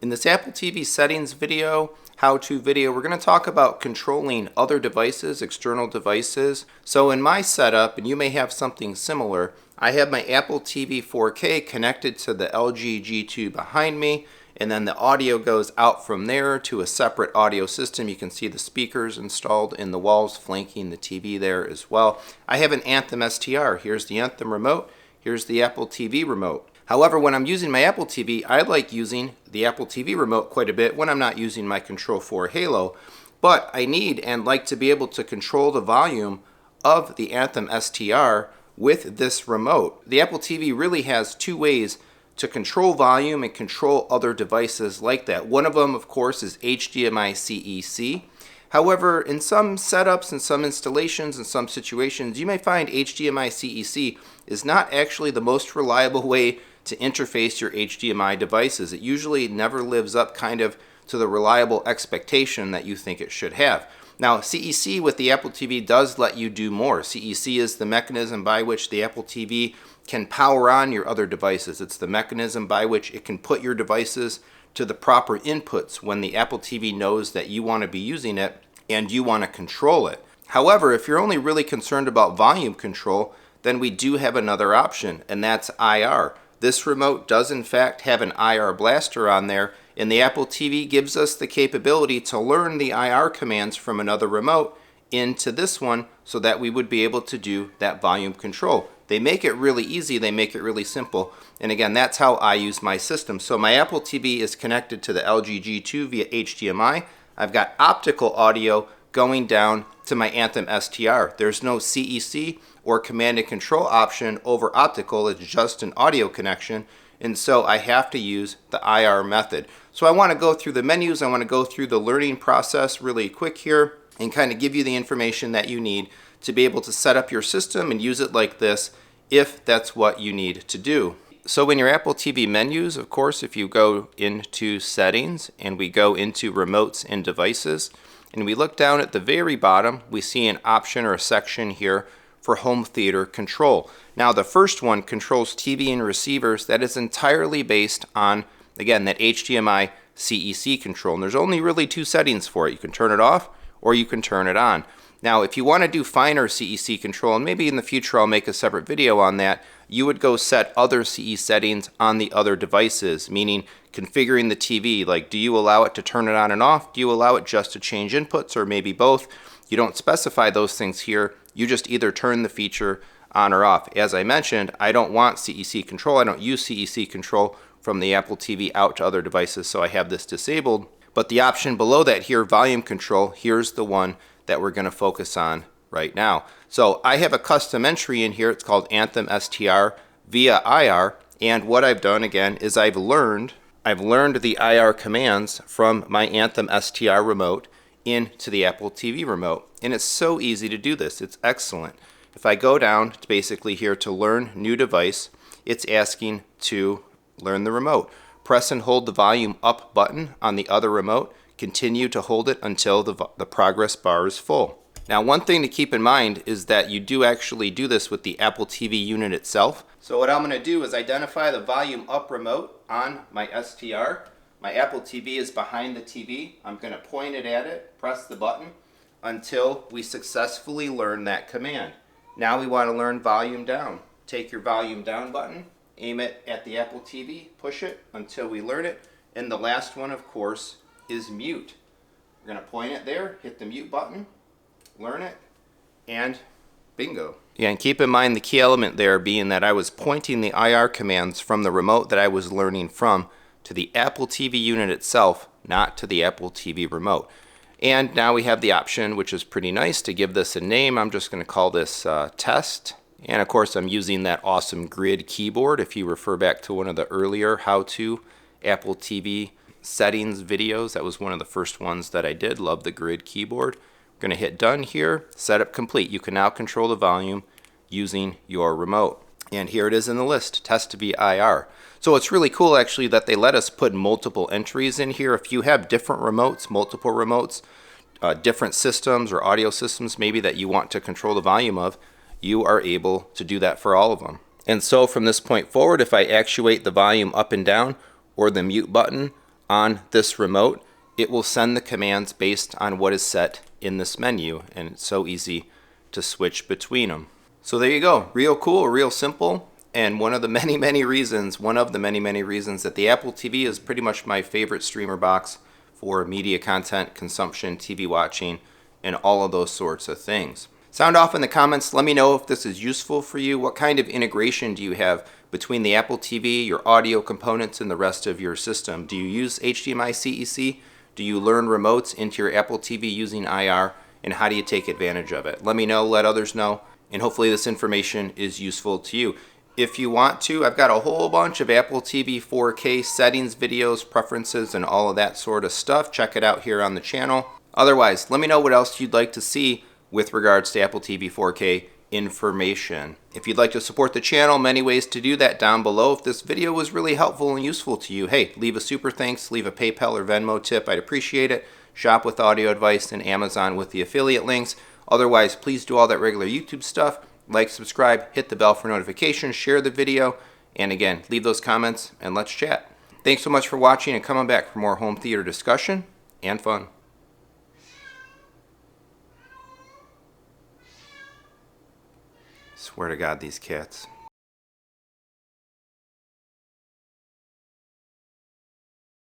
In this Apple TV settings video, how-to video, we're going to talk about controlling other devices, external devices. So in my setup, and you may have something similar, I have my Apple TV 4K connected to the LG G2 behind me, and then the audio goes out from there to a separate audio system. You can see the speakers installed in the walls flanking the TV there as well. I have an Anthem STR. Here's the Anthem remote. Here's the Apple TV remote. However, when I'm using my Apple TV, I like using the Apple TV remote quite a bit when I'm not using my Control 4 Halo. But I need and like to be able to control the volume of the Anthem STR with this remote. The Apple TV really has two ways to control volume and control other devices like that. One of them, of course, is HDMI CEC. However, in some setups and some installations and some situations, you may find HDMI CEC is not actually the most reliable way to interface your HDMI devices. It usually never lives up kind of to the reliable expectation that you think it should have. Now, CEC with the Apple TV does let you do more. CEC is the mechanism by which the Apple TV can power on your other devices. It's the mechanism by which it can put your devices to the proper inputs when the Apple TV knows that you want to be using it and you want to control it. However, if you're only really concerned about volume control, then we do have another option, and that's IR. This remote does in fact have an IR blaster on there, and the Apple TV gives us the capability to learn the IR commands from another remote into this one so that we would be able to do that volume control. They make it really easy, they make it really simple, and again, that's how I use my system. So my Apple TV is connected to the LG G2 via HDMI. I've got optical audio going down to my Anthem STR. There's no CEC or command and control option over optical, it's just an audio connection, and so I have to use the IR method. So I want to go through the menus, I want to go through the learning process really quick here and kind of give you the information that you need to be able to set up your system and use it like this if that's what you need to do. So in your Apple TV menus, of course, if you go into settings and we go into remotes and devices and we look down at the very bottom, we see an option or a section here for home theater control. Now the first one controls TV and receivers. That is entirely based on, again, that HDMI CEC control. And there's only really two settings for it. You can turn it off or you can turn it on. Now, if you want to do finer CEC control, and maybe in the future I'll make a separate video on that, you would go set other CE settings on the other devices, meaning configuring the TV, like do you allow it to turn it on and off? Do you allow it just to change inputs, or maybe both? You don't specify those things here. You just either turn the feature on or off. As I mentioned, I don't want CEC control. I don't use CEC control from the Apple TV out to other devices, so I have this disabled. But the option below that here, volume control, here's the one that we're going to focus on right now. So I have a custom entry in here. It's called Anthem STR via IR, and what I've done again is I've learned the IR commands from my Anthem STR remote into the Apple TV remote, and it's so easy to do this. It's excellent. If I go down to basically here to learn new device, it's asking to learn the remote. Press and hold the volume up button on the other remote. Continue to hold it until the progress bar is full. Now, one thing to keep in mind is that you do actually do this with the Apple TV unit itself. So what I'm going to do is identify the volume up remote on my STR. My Apple TV is behind the TV. I'm going to point it at it, press the button until we successfully learn that command. Now we want to learn volume down. Take your volume down button, aim it at the Apple TV, push it until we learn it, and the last one, of course, is mute. We're going to point it there, hit the mute button, learn it, and bingo. Yeah, and keep in mind the key element there being that I was pointing the IR commands from the remote that I was learning from to the Apple TV unit itself, not to the Apple TV remote. And now we have the option, which is pretty nice, to give this a name. I'm just going to call this test. And of course I'm using that awesome grid keyboard. If you refer back to one of the earlier how-to Apple TV settings videos, that was one of the first ones that I did. Love the grid keyboard. I'm going to hit done here, setup complete. You can now control the volume using your remote. And here it is in the list, test via IR. So it's really cool actually that they let us put multiple entries in here. If you have different remotes, multiple remotes, different systems or audio systems maybe that you want to control the volume of, you are able to do that for all of them. And so from this point forward, if I actuate the volume up and down or the mute button on this remote, it will send the commands based on what is set in this menu, and it's so easy to switch between them. So there you go, real cool, real simple, and one of the many reasons that the Apple TV is pretty much my favorite streamer box for media content consumption, TV watching, and all of those sorts of things. Sound off in the comments. Let me know if this is useful for you. What kind of integration do you have between the Apple TV, your audio components, and the rest of your system? Do you use HDMI CEC? Do you learn remotes into your Apple TV using IR? And how do you take advantage of it? Let me know, let others know, and hopefully this information is useful to you. If you want to, I've got a whole bunch of Apple TV 4K settings, videos, preferences, and all of that sort of stuff. Check it out here on the channel. Otherwise, let me know what else you'd like to see with regards to Apple TV 4K information. If you'd like to support the channel, many ways to do that down below. If this video was really helpful and useful to you, hey, leave a super thanks, leave a PayPal or Venmo tip. I'd appreciate it. Shop with Audio Advice and Amazon with the affiliate links. Otherwise, please do all that regular YouTube stuff. Like, subscribe, hit the bell for notifications, share the video, and again, leave those comments and let's chat. Thanks so much for watching and coming back for more home theater discussion and fun. Swear to God, these cats.